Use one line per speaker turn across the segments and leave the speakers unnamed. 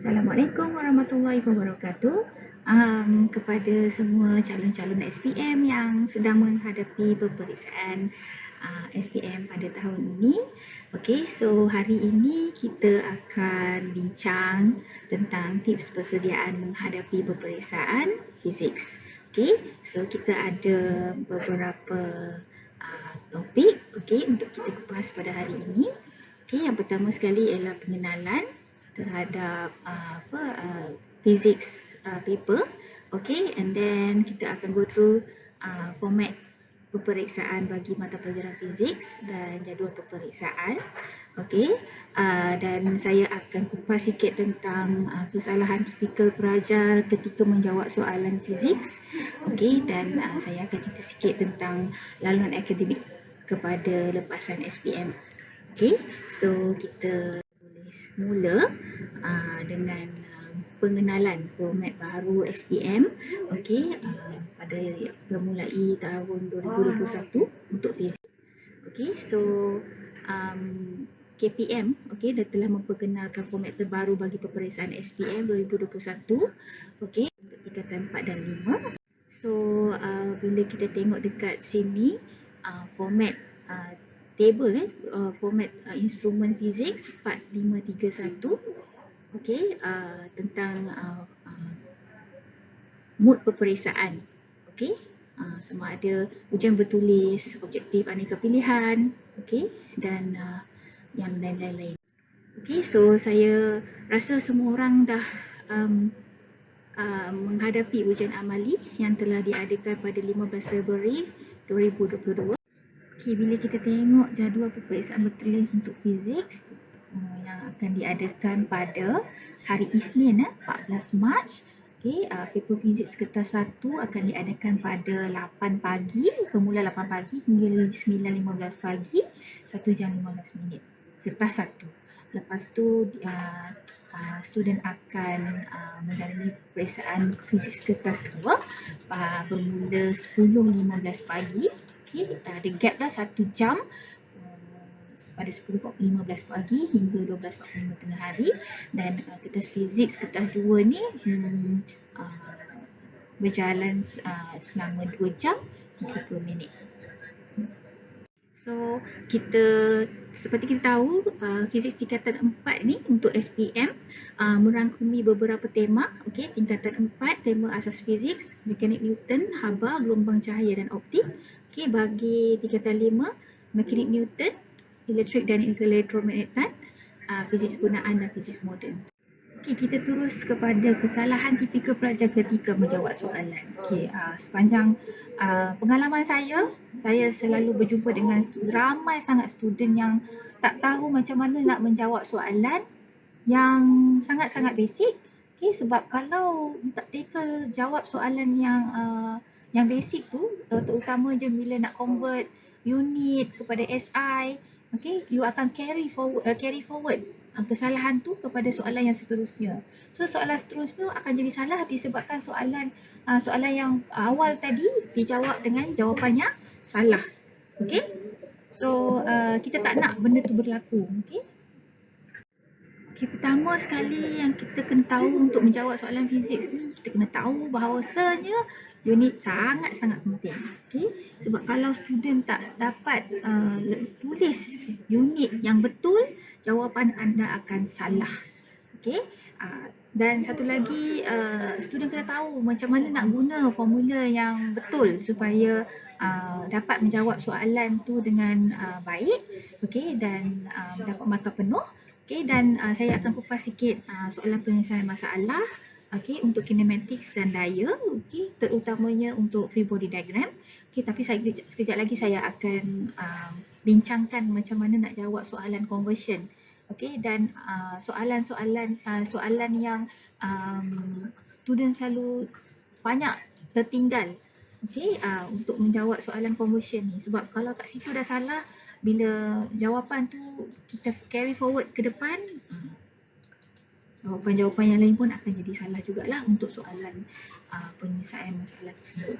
Assalamualaikum warahmatullahi wabarakatuh. Kepada semua calon-calon SPM yang sedang menghadapi peperiksaan SPM pada tahun ini. Okey, so hari ini kita akan bincang tentang tips persediaan menghadapi peperiksaan fiziks. Okey, so kita ada beberapa topik untuk kita kupas pada hari ini. Okey, yang pertama sekali ialah pengenalan terhadap physics paper. Okay, and then kita akan go through format peperiksaan bagi mata pelajaran fiziks dan jadual peperiksaan. Okay, dan saya akan kupas sikit tentang kesalahan tipikal pelajar ketika menjawab soalan fiziks. Okay, dan saya akan cerita sikit tentang laluan akademik kepada lepasan SPM. Okay, so kita mula dengan pengenalan format baru SPM pada bermulai tahun 2021 untuk fizik. So KPM dah telah memperkenalkan format terbaru bagi peperiksaan SPM 2021 untuk tingkatan 4 dan 5. So bila kita tengok dekat sini format table format instrumen fizik 4531 tentang mood peperiksaan. Sama ada ujian bertulis, objektif aneka pilihan, dan yang lain-lain. So saya rasa semua orang dah menghadapi ujian amali yang telah diadakan pada 15 Februari 2022. Bila kita tengok jadual peperiksaan bertulis untuk fizik yang akan diadakan pada hari Isnin 14 Mac, paper fizik kertas 1 akan diadakan pada 8 pagi, bermula 8 pagi hingga 9.15 pagi, 1 jam 15 minit. Kertas 1. Lepas tu student akan menjalani peperiksaan fizik kertas 2 bermula 10.15 pagi. Ada gap dah 1 jam pada 10.15 pagi hingga 12.45 tengah hari, dan kertas fizik kertas 2 ni berjalan selama 2 jam 30 minit. So seperti kita tahu fizik tingkatan 4 ni untuk SPM merangkumi beberapa tema. Tingkatan 4 tema asas fizik, mekanik Newton, haba, gelombang cahaya dan optik. Bagi tingkatan 5 mekanik Newton, elektrik dan elektromagnetan, fizik gunaan dan fizik moden. Kita terus kepada kesalahan tipikal pelajar ketika menjawab soalan. Sepanjang pengalaman saya selalu berjumpa dengan ramai sangat student yang tak tahu macam mana nak menjawab soalan yang sangat-sangat basic. Sebab kalau tak teka jawab soalan yang basic tu, terutama je bila nak convert unit kepada SI, you akan carry forward kesalahan tu kepada soalan yang seterusnya. So soalan seterusnya akan jadi salah disebabkan soalan yang awal tadi dijawab dengan jawapan yang salah. So kita tak nak benda tu berlaku. Pertama sekali yang kita kena tahu untuk menjawab soalan fizik ni, kita kena tahu bahawasanya unit sangat-sangat penting. Sebab kalau student tak dapat tulis unit yang betul, jawapan anda akan salah. Dan satu lagi, student kena tahu macam mana nak guna formula yang betul supaya dapat menjawab soalan tu dengan baik, dan dapat markah penuh. Dan saya akan kupas sikit soalan penyelesaian masalah untuk kinematics dan daya, terutamanya untuk free body diagram. Tapi sekejap lagi saya akan bincangkan macam mana nak jawab soalan conversion. Dan soalan yang student selalu banyak tertinggal untuk menjawab soalan conversion ni. Sebab kalau kat situ dah salah, bila jawapan tu kita carry forward ke depan, jawapan yang lain pun akan jadi salah jugalah untuk soalan penyelesaian masalah tersebut.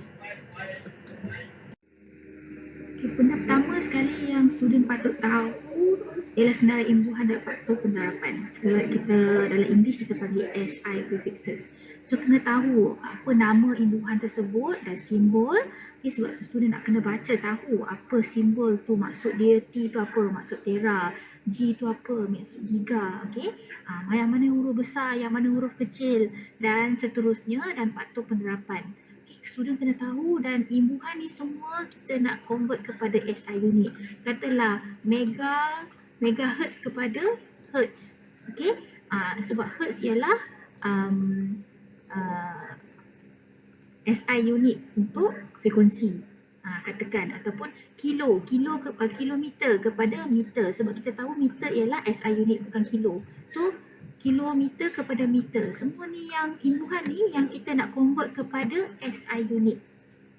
Okay, benda pertama sekali yang student patut tahu ialah senarai imbuhan dan faktor penerapan. Kalau kita dalam English kita panggil SI prefixes. So kena tahu apa nama imbuhan tersebut dan simbol. Okay, sebab student nak kena baca tahu apa simbol tu, maksud dia T tu apa, maksud tera, G tu apa, maksud giga. Okay, yang mana huruf besar, yang mana huruf kecil dan seterusnya, dan faktor penerapan. Student kena tahu, dan imbuhan ni semua kita nak convert kepada SI unit. Katalah megahertz kepada hertz. Okey? Sebab hertz ialah SI unit untuk frekuensi. Katakan, ataupun kilometer kepada meter, sebab kita tahu meter ialah SI unit bukan kilo. So kilometer kepada meter, semua ni yang imbuhan ni yang kita nak convert kepada SI unit.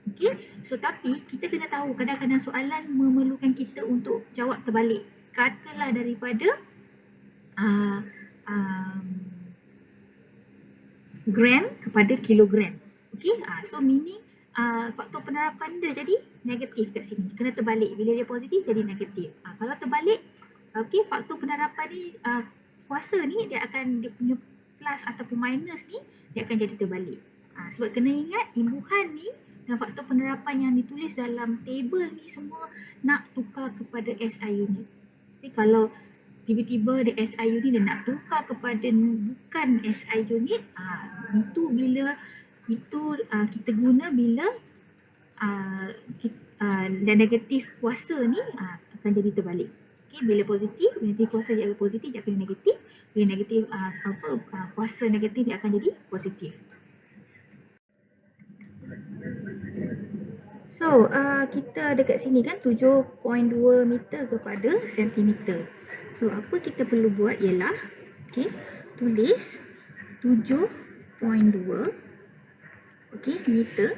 Okey, so tapi kita kena tahu kadang-kadang soalan memerlukan kita untuk jawab terbalik. Katalah daripada gram kepada kilogram. Okey, so meaning faktor penerapan dia jadi negatif kat sini. Kena terbalik. Bila dia positif jadi negatif. Kalau terbalik, okey, faktor penerapan ni kuasa ni dia punya plus ataupun minus ni dia akan jadi terbalik. Sebab kena ingat imbuhan ni dan faktor penerapan yang ditulis dalam table ni semua nak tukar kepada SI unit. Tapi kalau tiba-tiba dia SI unit dia nak tukar kepada bukan SI unit, itu bila kita guna bila dan negatif kuasa ni akan jadi terbalik. Okay, bila positif, negatif kuasa dia akan positif, dia akan negatif. Bila negatif kuasa negatif dia akan jadi positif. So, kita dekat sini kan 7.2 meter kepada sentimeter. So, apa kita perlu buat ialah, okay, tulis 7.2 meter,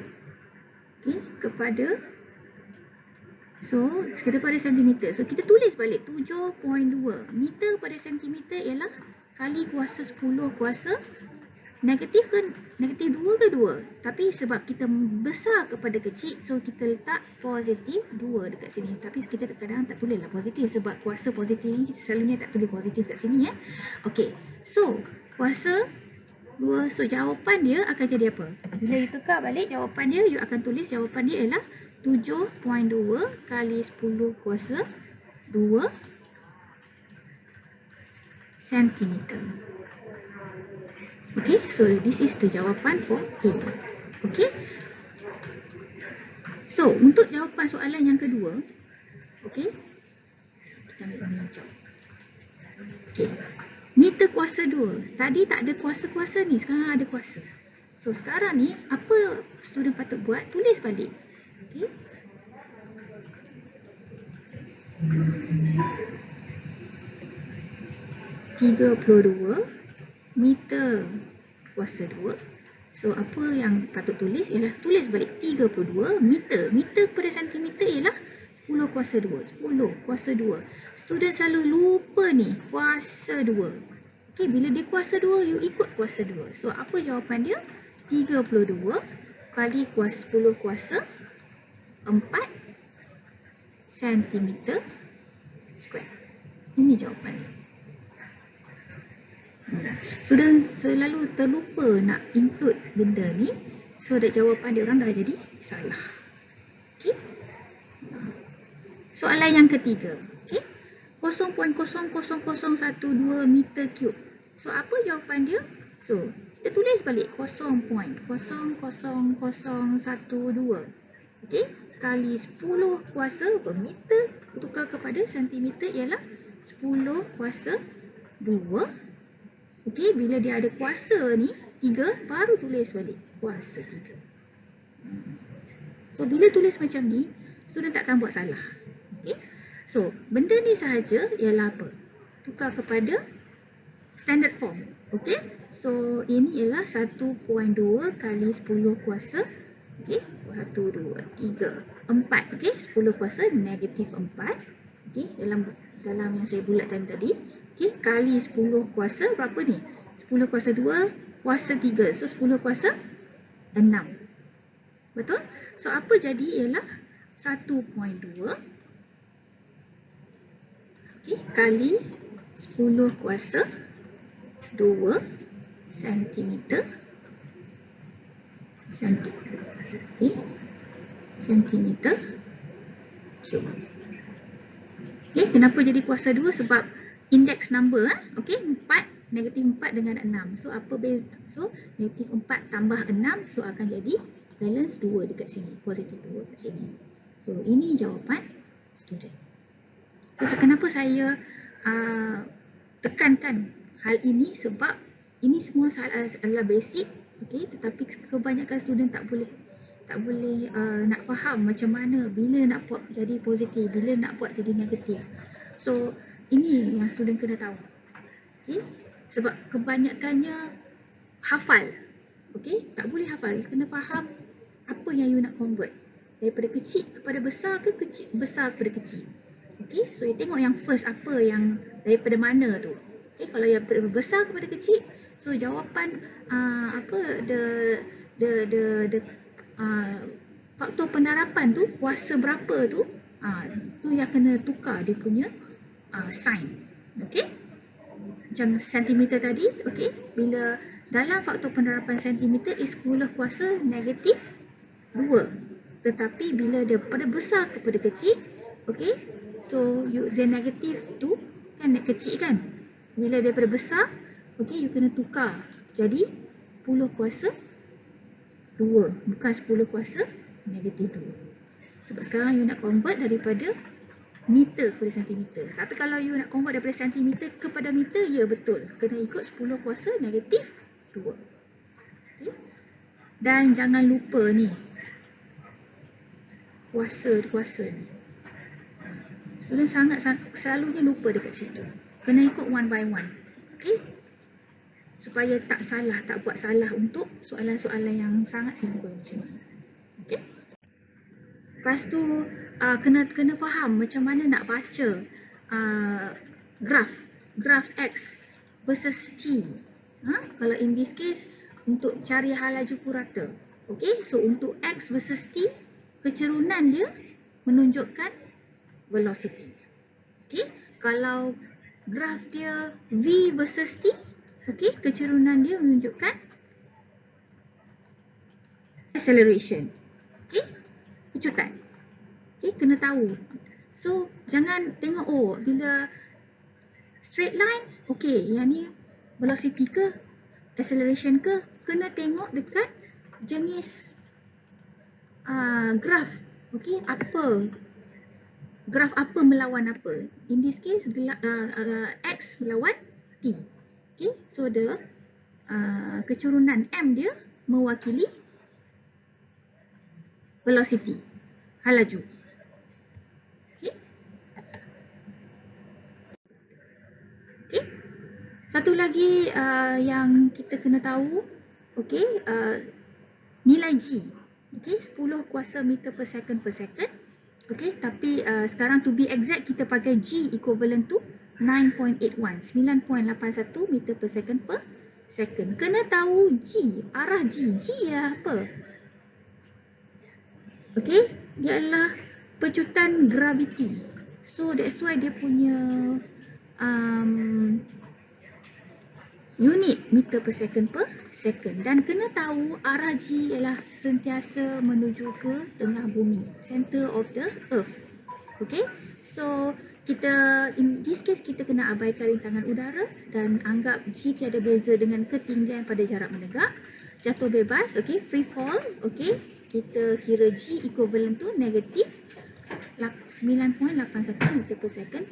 okay, kepada, so kepada sentimeter. So, kita tulis balik 7.2 meter pada sentimeter ialah kali kuasa 10 kuasa negatif ke negatif 2 ke 2. Tapi sebab kita besar kepada kecil, so kita letak positif 2 dekat sini. Tapi kita kadang tak tulislah positif sebab kuasa positif ni kita selalunya tak tulis positif kat sini ya. Okey. So, kuasa 2, so jawapan dia akan jadi apa? Bila you tukar balik jawapan dia, you akan tulis jawapan dia ialah 7.2 kali 10 kuasa 2 sentimeter. Okay, so this is the jawapan for A. Okay. So, untuk jawapan soalan yang kedua, okay, kita ambil warna hijau. Okay, meter kuasa 2. Tadi tak ada kuasa-kuasa ni, sekarang ada kuasa. So, sekarang ni, apa student patut buat? Tulis balik. Okay. (32 meter kuasa 2). So, apa yang patut tulis ialah tulis balik 32 meter. Meter per sentimeter ialah 10 kuasa 2. 10 kuasa 2. Student selalu lupa ni, kuasa 2. Okay, bila dia kuasa 2, you ikut kuasa 2. So, apa jawapan dia? 32 kali kuasa 10 kuasa 4 sentimeter square. Ini jawapannya. Student selalu terlupa nak include benda ni, so that jawapan dia orang dah jadi salah. Okay. Soalan yang ketiga, okay, 0.00012 meter cube. So apa jawapan dia? So kita tulis balik 0.00012, okay, kali 10 kuasa per meter tukar kepada sentimeter ialah 10 kuasa 2. Okey, bila dia ada kuasa ni 3, baru tulis balik kuasa 3. So, bila tulis macam ni, student takkan buat salah. Okey. So, benda ni sahaja ialah apa? Tukar kepada standard form. Okey. So, ini ialah 1.2 kali 10 kuasa. Okey. 1, 2, 3, 4. Okey. 10 kuasa negatif 4. Okey. Dalam yang saya bulatkan tadi. Okay, kali 10 kuasa berapa ni? 10 kuasa 2 kuasa 3. So 10 kuasa 6. Betul? So apa jadi ialah 1.2 kali 10 kuasa 2 sentimeter sentimeter cube. Kenapa jadi kuasa 2? Sebab index number, 4, negatif 4 dengan 6. So apa beza? So negatif 4 tambah 6, so akan jadi balance 2 dekat sini, positif 2 dekat sini. So ini jawapan student. So kenapa saya tekankan hal ini? Sebab ini semua adalah basic, tetapi kebanyakan student tak boleh nak faham macam mana bila nak buat jadi positif, bila nak buat jadi negatif. So ini yang student kena tahu. Sebab kebanyakannya hafal. Tak boleh hafal, kena faham apa yang you nak convert. Daripada kecil kepada besar ke besar kepada kecil. So you tengok yang first apa yang daripada mana tu. Kalau yang besar kepada kecil, so jawapan faktor penerapan tu, kuasa berapa tu, tu yang kena tukar dia punya sign. Macam sentimeter tadi, bila dalam faktor penerapan sentimeter is 10 kuasa negatif 2. Tetapi bila dia pada besar kepada kecil, so dia negatif tu kan kecil kan. Bila daripada besar, you kena tukar jadi 10 kuasa 2, bukan 10 kuasa negatif 2. Sebab sekarang you nak convert daripada meter kepada sentimeter. Tapi kalau you nak convert daripada sentimeter kepada meter, ya betul, kena ikut 10 kuasa negatif 2. Dan jangan lupa ni, kuasa ni. Student sangat selalunya lupa dekat situ. Kena ikut one by one. Supaya tak buat salah untuk soalan-soalan yang sangat simple macam ni. Lepas tu kena faham macam mana nak baca graf X versus T. Kalau in this case untuk cari hal laju purata. So untuk X versus T, kecerunan dia menunjukkan velocity. Kalau graf dia V versus T, kecerunan dia menunjukkan acceleration. Kejutan. Kena tahu. So jangan tengok bila straight line, yang ni velocity ke acceleration ke, kena tengok dekat jenis graf. Graf apa melawan apa. In this case X melawan T. So the kecerunan M dia mewakili velocity, hal laju. Satu lagi yang kita kena tahu, nilai G. 10 kuasa meter per second per second. Tapi sekarang to be exact kita pakai G equivalent to 9.81 meter per second. Kena tahu G, arah G. G apa? Dia adalah pecutan graviti. So that's why dia punya unit meter per second. Dan kena tahu arah G ialah sentiasa menuju ke tengah bumi, center of the earth. So kita in this case kita kena abaikan rintangan udara dan anggap G tiada beza dengan ketinggian pada jarak menegak. Jatuh bebas, free fall, kita kira G equivalent to negatif 9.81 meter per second.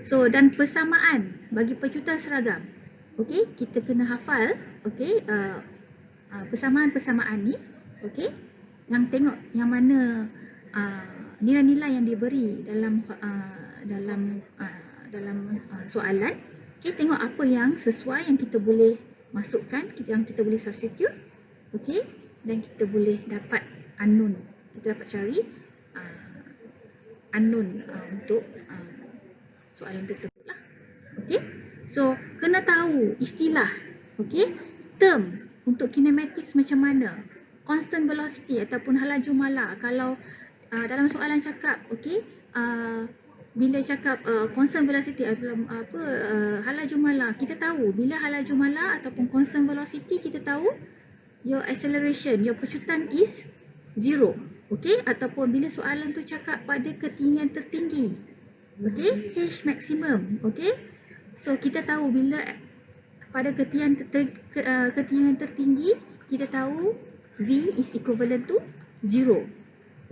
So dan persamaan bagi pecutan seragam. Kita kena hafal, persamaan-persamaan ni, yang tengok yang mana nilai-nilai yang diberi dalam soalan. Tengok apa yang sesuai, yang kita boleh masukkan, yang kita boleh substitute, dan kita boleh dapat unknown. Kita dapat cari unknown untuk soalan tersebut lah. So kena tahu istilah, term untuk kinematics macam mana. constant velocity ataupun halaju mala. Kalau dalam soalan cakap, okey, bila cakap constant velocity adalah halaju mala, kita tahu bila halaju mala ataupun constant velocity, kita tahu your acceleration, your pecutan is 0. Okey, ataupun bila soalan tu cakap pada ketinggian tertinggi, okey, H maximum, okey. So kita tahu bila pada ketinggian tertinggi, kita tahu V is equivalent to 0.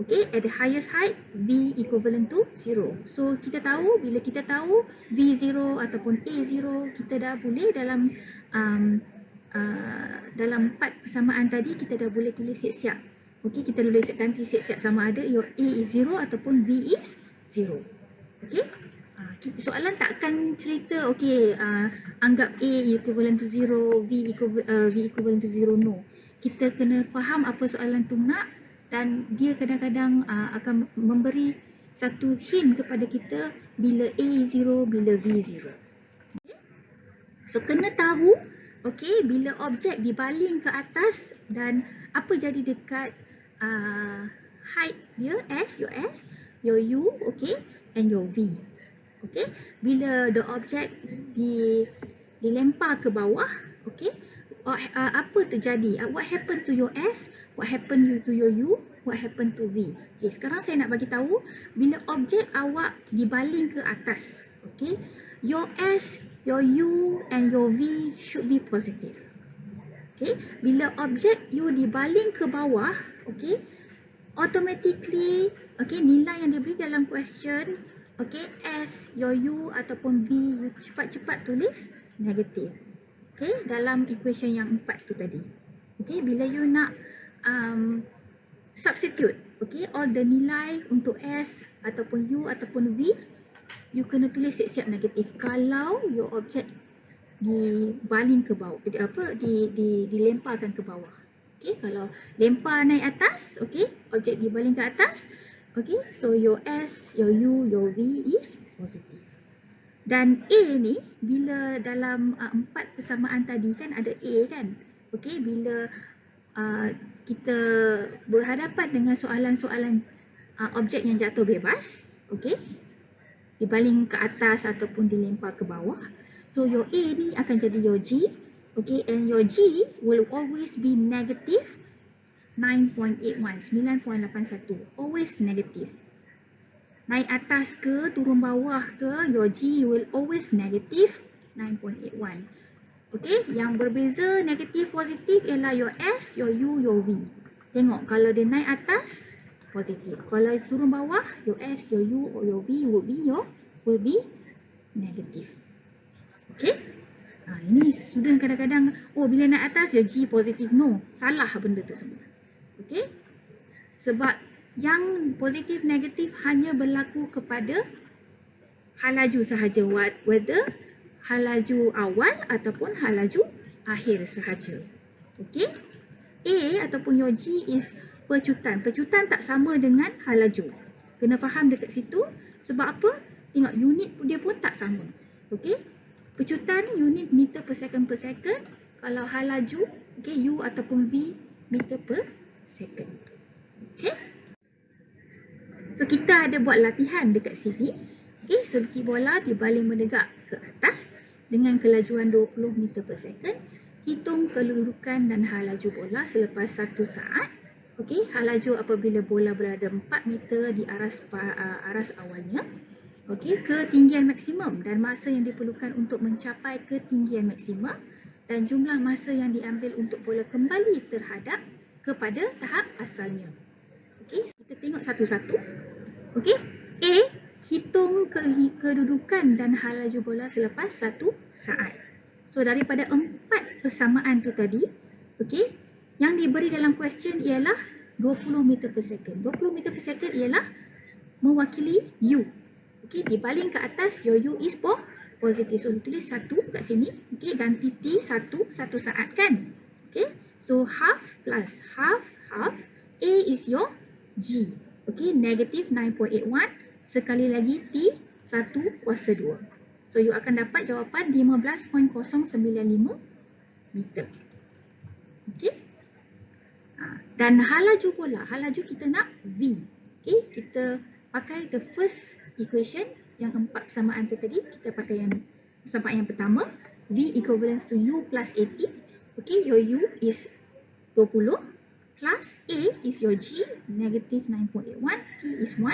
Okay, at the highest height, V equivalent to 0. So kita tahu, bila kita tahu V0 ataupun A0, kita dah boleh dalam part persamaan tadi, kita dah boleh tulis siap-siap. Okay, kita boleh ganti siap-siap sama ada your A is 0 ataupun V is 0. Okay, soalan tak akan cerita, okay, anggap A equivalent to 0, V equivalent to 0, no. Kita kena faham apa soalan tu nak, dan dia kadang-kadang akan memberi satu hint kepada kita bila A 0, bila V 0. Okay? So kena tahu, okay, bila objek dibaling ke atas dan apa jadi dekat height dia, your S, your U, okay, and your V. Okay, bila the object dilempar ke bawah, okay, apa terjadi? What happened to your S? What happened to your U? What happened to V? Okay, sekarang saya nak bagi tahu bila objek awak dibaling ke atas, okay, your S, your U and your V should be positive. Okay, bila objek you dibaling ke bawah, okay, automatically, okay, nilai yang diberi dalam question, okay, S, your U ataupun V, you cepat-cepat tulis negatif. Okay, dalam equation yang 4 tu tadi. Okay, bila you nak substitute, okay, all the nilai untuk S ataupun U ataupun V, you kena tulis siap-siap negatif kalau your object dibaling ke bawah, dilemparkan ke bawah. Okay, kalau lempar naik atas, okay, objek dibaling ke atas, okay, so your S, your U, your V is positive. Dan A ni, bila dalam 4 persamaan tadi kan ada A kan, okay, bila kita berhadapan dengan soalan-soalan objek yang jatuh bebas, okay, dibaling ke atas ataupun dilempar ke bawah, so your A ni akan jadi your G, okay, and your G will always be negative 9.81, 9.81, always negative. Naik atas ke, turun bawah ke, your G will always negative 9.81. Okay, yang berbeza negatif positif ialah your S, your U, your V. Tengok, kalau dia naik atas, positif. Kalau turun bawah, your S, your U, or your V will be negatif. Okay, ini student kadang-kadang, oh bila naik atas, your G positif. No, salah benda tu semua. Okay, sebab yang positif negatif hanya berlaku kepada halaju sahaja, whether halaju awal ataupun halaju akhir sahaja. Okey, A ataupun your G is pecutan. Pecutan tak sama dengan halaju. Kena faham dekat situ. Sebab apa? Tengok unit dia pun tak sama. Okey, pecutan unit meter per second per second. Kalau halaju, okey, U ataupun V meter per second. Okey. So kita ada buat latihan dekat sini. Okay, sebiji bola dibaling menegak ke atas dengan kelajuan 20 meter per second. Hitung kedudukan dan halaju bola selepas 1 saat. Okay, halaju apabila bola berada 4 meter di aras awalnya. Okay, ketinggian maksimum dan masa yang diperlukan untuk mencapai ketinggian maksimum dan jumlah masa yang diambil untuk bola kembali terhadap kepada tahap asalnya. Okay, kita tengok satu-satu. Okay, A, hitung kedudukan dan halaju bola selepas 1 saat. So daripada 4 persamaan tu tadi, okay, yang diberi dalam question ialah 20 meter per second. 20 meter per second ialah mewakili U. Okay, dibaling ke atas, your U is positif. So tulis 1 kat sini. Okay, ganti T 1 saat kan. Okay, so half plus half. A is your G. Okay, negative 9.81 sekali lagi T 1 kuasa 2. So you akan dapat jawapan 15.095 meter. Okay. Dan hal laju pula, hal laju kita nak V. Okay, kita pakai the first equation yang 4 persamaan tu tadi, kita pakai yang persamaan yang pertama, V equivalents to U plus 80. Okay, your U is 20 plus A is your G, negative 9.81, T is 1.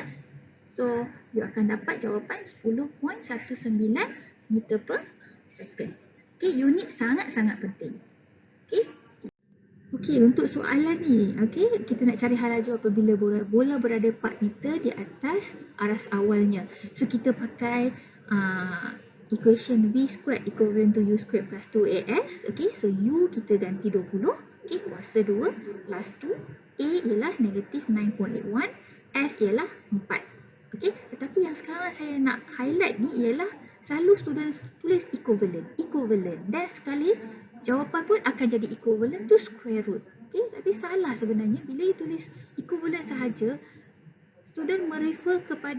So, you akan dapat jawapan 10.19 meter per second. Okay, unit sangat-sangat penting. Okay. Okey, untuk soalan ni, okey, kita nak cari hal laju apabila bola berada 4 meter di atas aras awalnya. So, kita pakai equation V squared equivalent to U squared plus 2AS. Okey, so U kita ganti 20. Okey, kuasa 2 plus 2. A ialah negatif 9.81. S ialah 4. Okey, tetapi yang sekarang saya nak highlight ni ialah selalu student tulis equivalent. Dan sekali jawapan pun akan jadi equivalent to square root. Okay, tapi salah sebenarnya bila you tulis equivalent sahaja, student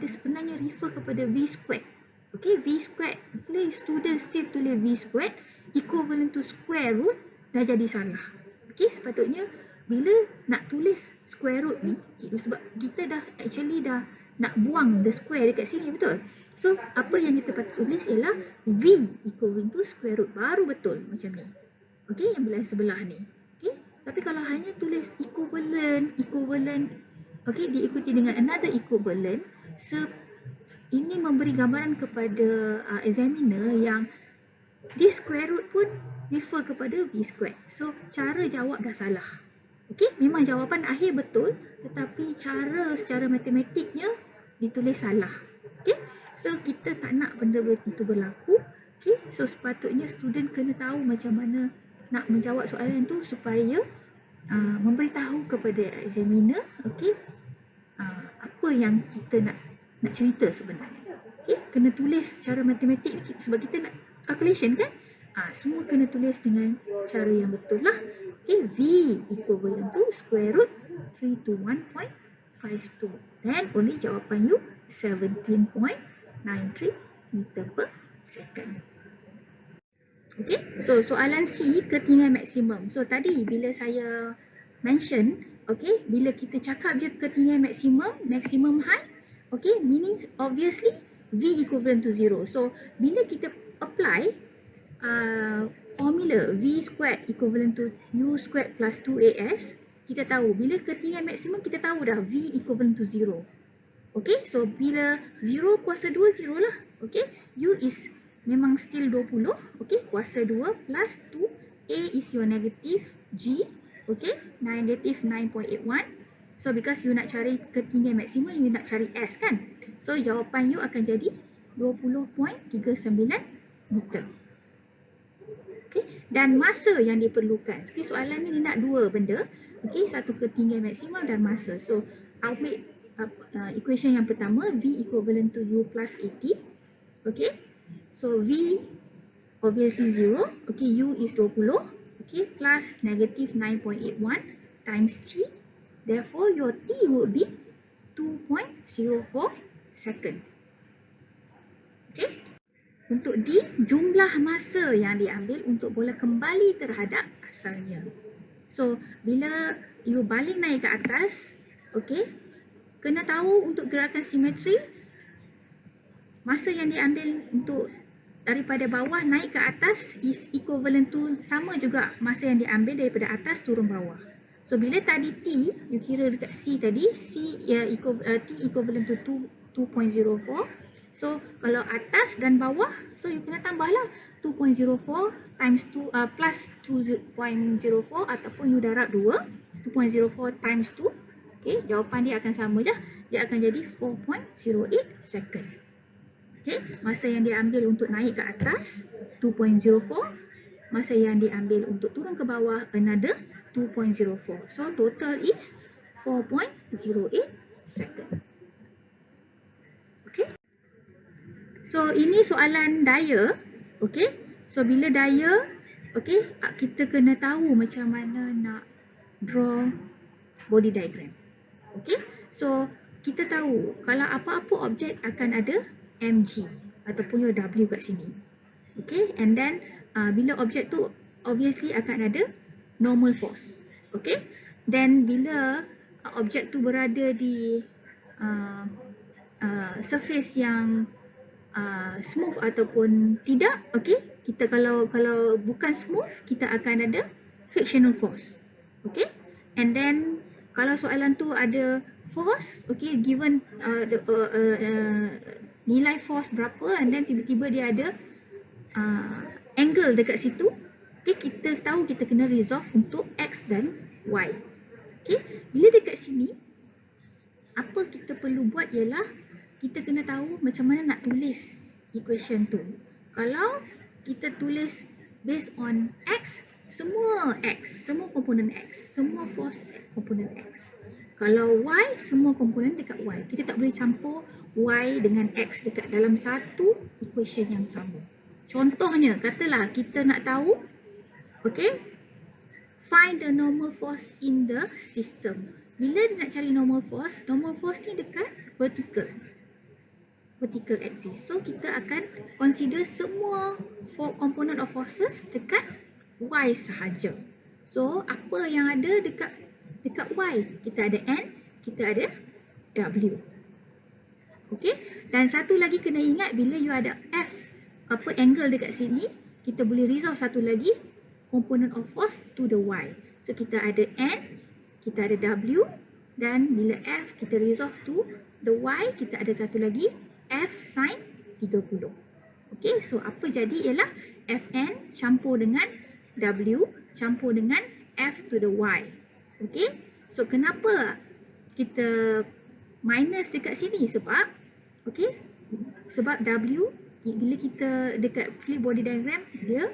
sebenarnya refer kepada V squared. Okay, V squared, bila student still tulis V squared equivalent to square root, dah jadi salah. Okay, sepatutnya bila nak tulis square root ni, sebab kita dah nak buang the square dekat sini, betul? So, apa yang kita patut tulis ialah V equivalent to square root, baru betul macam ni. Okey, yang belah sebelah ni. Okey, tapi kalau hanya tulis equivalent, okey, diikuti dengan another equivalent, ini memberi gambaran kepada examiner yang this square root pun refer kepada V squared. So, cara jawab dah salah. Okey, memang jawapan akhir betul, tetapi cara secara matematiknya ditulis salah. Okey, so kita tak nak benda itu berlaku. Okey, so sepatutnya student kena tahu macam mana nak menjawab soalan tu supaya memberitahu kepada examiner, okey, apa yang kita nak cerita sebenarnya. Okey, kena tulis secara matematik sebab kita nak calculation kan? Semua kena tulis dengan cara yang betul lah. Okey, V equivalent to square root 321.52. Dan only jawapan you 17.93 meter per second. Okay, so soalan C, ketinggian maksimum. So tadi bila saya mention, okay, bila kita cakap je ketinggian maximum height, okay, meaning obviously V equivalent to 0. So bila kita apply formula V squared equivalent to U squared plus 2AS, kita tahu bila ketinggian maksimum kita tahu dah V equivalent to 0. Okay, so bila 0 kuasa 2, 0 lah. Okay, U is memang still 20, okay, kuasa 2 plus 2, A is your negative G, okay, negative 9.81. So, because you nak cari ketinggian maksimum, you nak cari S kan? So, jawapan you akan jadi 20.39 meter. Okay, dan masa yang diperlukan. Okay, soalan ni nak dua benda. Okay, satu ketinggian maksimum dan masa. So, ambil equation yang pertama, V equivalent to U plus 80. Okay. So, V obviously 0, okay, U is 20, okay, plus negative 9.81 times T. Therefore, your T would be 2.04 second. Okay. Untuk D, jumlah masa yang diambil untuk bola kembali terhadap asalnya. So, bila you baling naik ke atas, okay, kena tahu untuk gerakan simetri, masa yang diambil untuk daripada bawah naik ke atas is equivalent to, sama juga masa yang diambil daripada atas turun bawah. So bila tadi T, you kira dekat C tadi, T equivalent to 2.04. So kalau atas dan bawah, so you kena tambahlah 2.04 times 2 plus 2.04 ataupun you darab 2, 2.04 times 2. Okay, jawapan dia akan sama je. Dia akan jadi 4.08 second. Okay, masa yang diambil untuk naik ke atas 2.04, masa yang diambil untuk turun ke bawah another 2.04. So total is 4.08 second. Okay. So ini soalan daya. Okay. So bila daya, okay, kita kena tahu macam mana nak draw body diagram. Okay. So kita tahu kalau apa-apa objek akan ada mg ataupun your w kat sini. Okay, and then bila objek tu obviously akan ada normal force. Okay, Then bila objek tu berada di surface yang smooth ataupun tidak, okey, kita kalau bukan smooth, kita akan ada frictional force. Okey, and then kalau soalan tu ada force, okey, given nilai force berapa, and then tiba-tiba dia ada angle dekat situ, okey, kita tahu kita kena resolve untuk x dan y. Okey, bila dekat sini, apa kita perlu buat ialah kita kena tahu macam mana nak tulis equation tu. Kalau kita tulis based on x, semua komponen x, semua force komponen x. Kalau y, semua komponen dekat y. Kita tak boleh campur y dengan x dekat dalam satu equation yang sama. Contohnya, katalah kita nak tahu, okay, find the normal force in the system. Bila dia nak cari normal force ni dekat vertical axis. So kita akan consider semua component of forces dekat y sahaja. So apa yang ada dekat y? Kita ada n, kita ada w. Okey, dan satu lagi kena ingat, bila you ada f angle dekat sini, kita boleh resolve satu lagi component of force to the y. So kita ada n, kita ada w, dan bila f kita resolve to the y, kita ada satu lagi f sin 30. Okey, so apa jadi ialah Fn campur dengan W campur dengan f to the y. Okey, so kenapa kita minus dekat sini? Sebab W bila kita dekat free body diagram, dia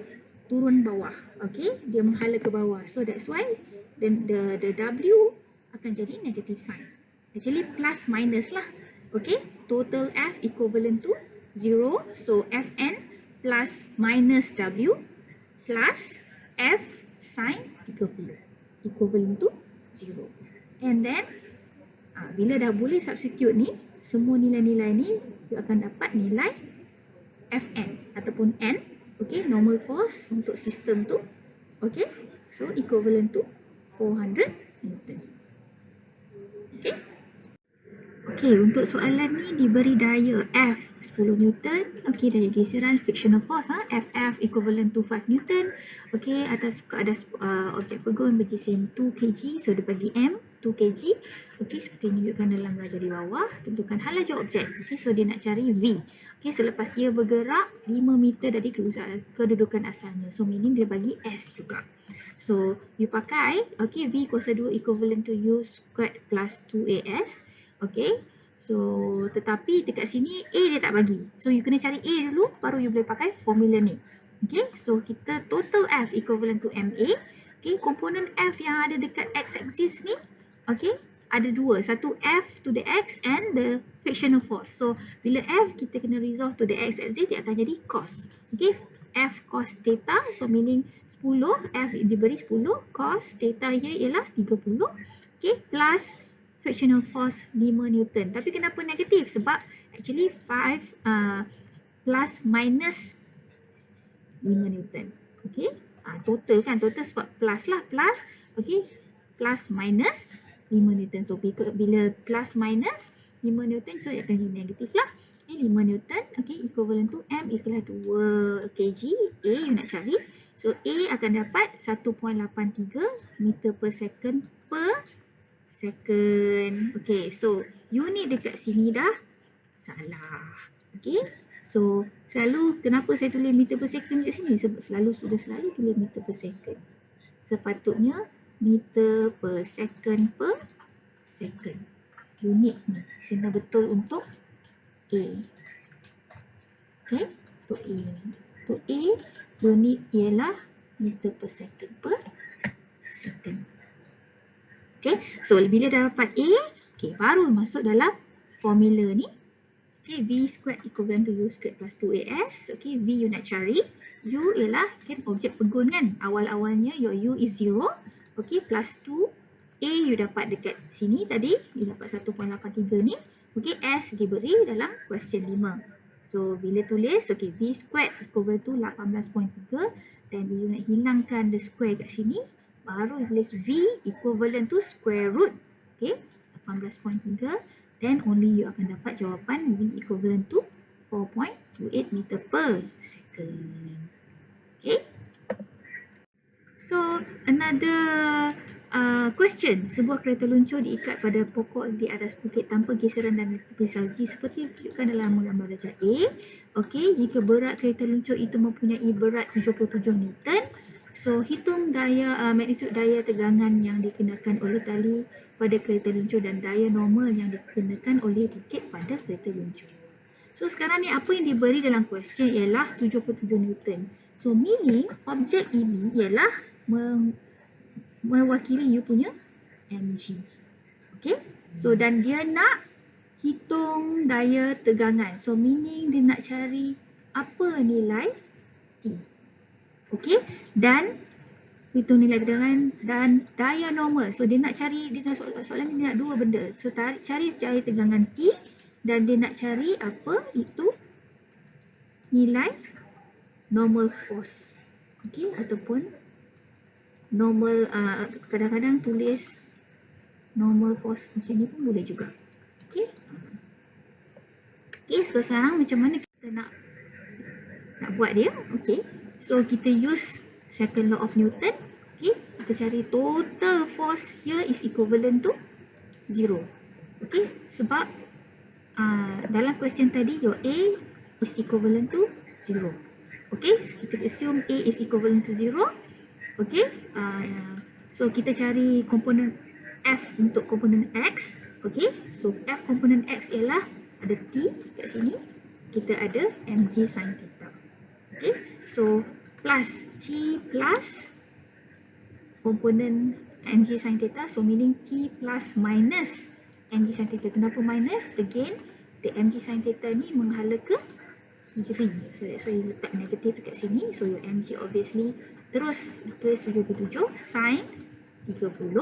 turun bawah. Okey, dia menghala ke bawah. So that's why the W akan jadi negative sign. Actually plus minus lah. Okay, total F equivalent to 0. So Fn plus minus W plus F sin 30 equivalent to 0. And then bila dah boleh substitute ni, semua nilai-nilai ni, you akan dapat nilai Fn ataupun N. Okay, normal force untuk sistem tu. Okay, so equivalent to 400 Newton. Okay. Okey, untuk soalan ni diberi daya F 10 Newton. Okey, daya geseran frictional force FF equivalent to 5 Newton. Okey, atas objek pegun berjisim 2 kg. So dia bagi M 2 kg. Okey, seperti yang ditunjukkan dalam raja di bawah. Tentukan hal laju objek. Okey, so dia nak cari V. Okey, selepas ia bergerak 5 meter dari kedudukan asalnya. So meaning dia bagi S juga. So you pakai V kuasa 2 equivalent to U squared plus 2AS. Okay, so tetapi dekat sini A dia tak bagi. So you kena cari A dulu, baru you boleh pakai formula ni. Okay, so kita total F equivalent to MA. Okay, komponen F yang ada dekat x-axis ni, okay, ada dua. Satu F to the x and the frictional force. So bila F kita kena resolve to the x-axis, dia akan jadi cos. Okay, F cos theta, so meaning 10, F diberi 10, cos theta ialah 30. Okay, plus frictional force 5 Newton. Tapi kenapa negatif? Sebab actually 5 plus minus 5 Newton. Okay, total kan, total sebab plus lah, plus. Okay, plus minus 5 Newton. So bila plus minus 5 Newton, so ia akan jadi negatif lah. 5 Newton, okay, equivalent to M equal 2 kg. A you nak cari. So A akan dapat 1.83 meter per second per second. Okay, so unit dekat sini dah salah. Okay, so selalu kenapa saya tulis meter per second dekat sini? Sebab selalu tulis meter per second. Sepatutnya meter per second unit ni kena betul untuk A. Okay, untuk A unit. Untuk A unit ialah meter per second. Okay, so bila dah dapat A, okay, baru masuk dalam formula ni. Okay, V squared equivalent to U squared plus 2AS. Okay, V you nak cari. U ialah kan objek pegun kan. Awal-awalnya your U is 0. Okay, plus 2. A you dapat dekat sini tadi. You dapat 1.83 ni. Okay, S diberi dalam question 5. So, bila tulis, okay, V squared equivalent to 18.3. Dan bila you nak hilangkan the square kat sini, baru tulis V equivalent to square root, okay, 18.3, then only you akan dapat jawapan V equivalent to 4.28 meter per second. Okay. So another question, sebuah kereta luncur diikat pada pokok di atas bukit tanpa geseran dan tepi salji seperti ditunjukkan dalam gambar darjah A. Okey, jika berat kereta luncur itu mempunyai berat 77 Newton, so hitung daya magnitude daya tegangan yang dikenakan oleh tali pada kereta luncur dan daya normal yang dikenakan oleh bukit pada kereta luncur. So sekarang ni apa yang diberi dalam question ialah 77 Newton. So meaning objek ini ialah mewakili you punya mg. Okay. So dan dia nak hitung daya tegangan. So meaning dia nak cari apa nilai T. Okay. Dan hitung nilai tegangan dan daya normal. So dia nak cari, soalan ni dia nak dua benda. So cari daya tegangan T dan dia nak cari apa itu nilai normal force. Okay, ataupun normal, kadang-kadang tulis normal force macam ni pun boleh juga. Okay. Okay, so sekarang macam mana kita nak buat dia? Okay, so kita use second law of Newton. Okay, kita cari total force here is equivalent to 0. Okay, sebab dalam question tadi your A is equivalent to 0. Okay, so kita assume A is equivalent to 0. Okay, so kita cari komponen F untuk komponen X. Okay, so F komponen X ialah ada T kat sini, kita ada mg sin theta. Okay, so plus T plus komponen mg sin theta, so meaning T plus minus mg sin theta. Kenapa minus? Again, the mg sin theta ni menghala ke kiri, so that's why you letak negatif dekat sini. So your mg obviously terus tulis 77 sin 30.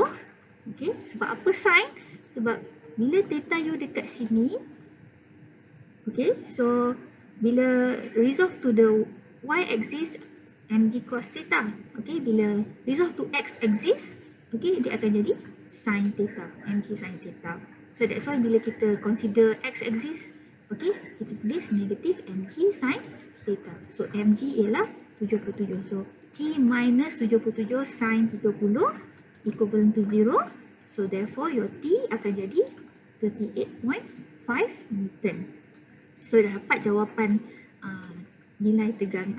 Okay, sebab apa sin? Sebab bila theta you dekat sini, okay, so bila resolve to the y axis mg cos theta, okay, bila resolve to x axis, okay, dia akan jadi sin theta, mg sin theta. So that's why bila kita consider x axis, okay, kita tulis negatif mg sin theta. So mg ialah 77. So t minus 77 sin 30 equivalent to 0. So therefore your t akan jadi 38.5 Newton. So dah dapat jawapan nilai tegang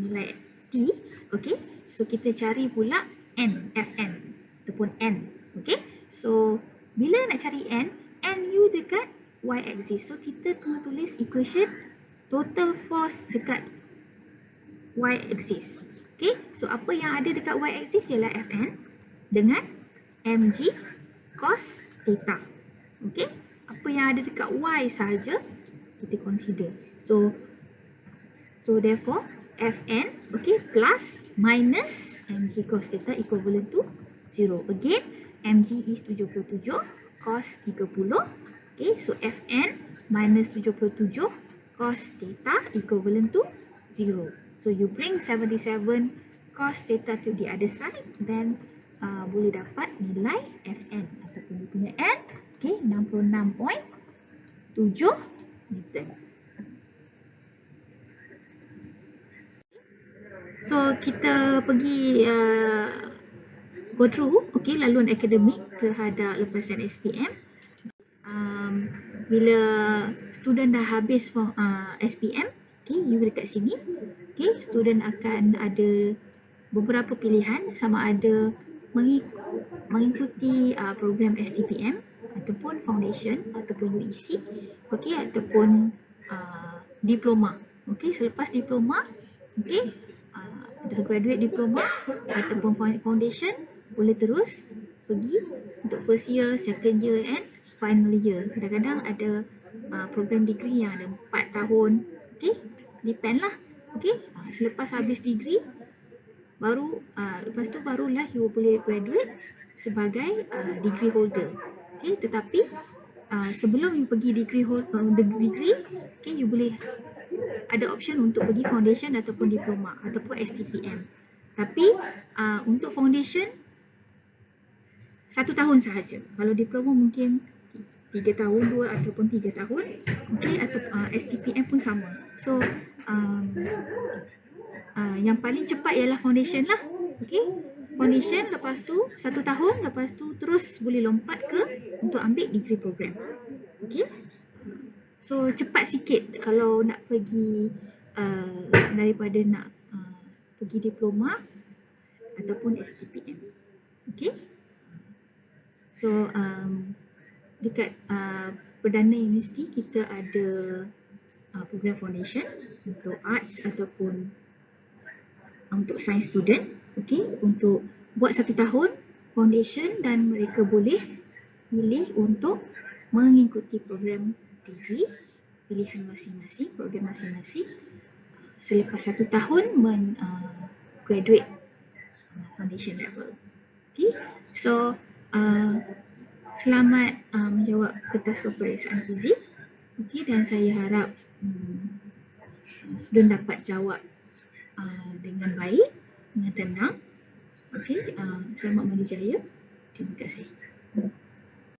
nilai t. Okay, so kita cari pula n, Fn ataupun n. Okay, so bila nak cari n u dekat y axis. So kita kena tulis equation total force dekat y axis. Okay, so apa yang ada dekat y axis ialah Fn dengan mg cos theta. Okay, apa yang ada dekat y sahaja kita consider. So therefore Fn, okay, plus minus mg cos theta equivalent to 0. Again, mg is 77 cos 30. Okay, so Fn minus 77 cos theta equivalent to 0. So you bring 77 cos theta to the other side, then boleh dapat nilai Fn ataupun dia punya n, okay, 66.7 Newton. So kita pergi go through, okay, laluan akademik terhadap lepasan SPM. Bila student dah habis SPM, okay, you dekat sini, okay, student akan ada beberapa pilihan, sama ada mengikuti program STPM ataupun foundation ataupun UEC, okay, ataupun diploma. Okay, selepas diploma, okay, dah graduate diploma ataupun foundation, boleh terus pergi untuk first year, second year and final year. Kadang-kadang ada program degree yang ada 4 tahun. Okay, depend lah. Okay, selepas habis degree, baru lepas tu barulah you boleh graduate sebagai degree holder. Okay, tetapi sebelum you pergi degree, okay, you boleh ada option untuk pergi foundation ataupun diploma ataupun STPM. Tapi untuk foundation, 1 tahun sahaja. Kalau diploma mungkin 3 tahun, 2 ataupun 3 tahun. Okey, atau STPM pun sama. So yang paling cepat ialah foundation lah. Okey, foundation, lepas tu 1 tahun, lepas tu terus boleh lompat ke untuk ambil degree program. Okey, so cepat sikit kalau nak pergi daripada nak pergi diploma ataupun STPM. Okey, so dekat Perdana Universiti kita ada program foundation untuk arts ataupun untuk science student. Okey, untuk buat 1 tahun foundation dan mereka boleh pilih untuk mengikuti program degree pilihan masing-masing, program masing-masing selepas 1 tahun graduate foundation level. Okey, so selamat menjawab kertas peperiksaan fizik. Okey, dan saya harap student dapat jawab dengan baik, dengan tenang. Okey, selamat menuju jaya. Terima kasih.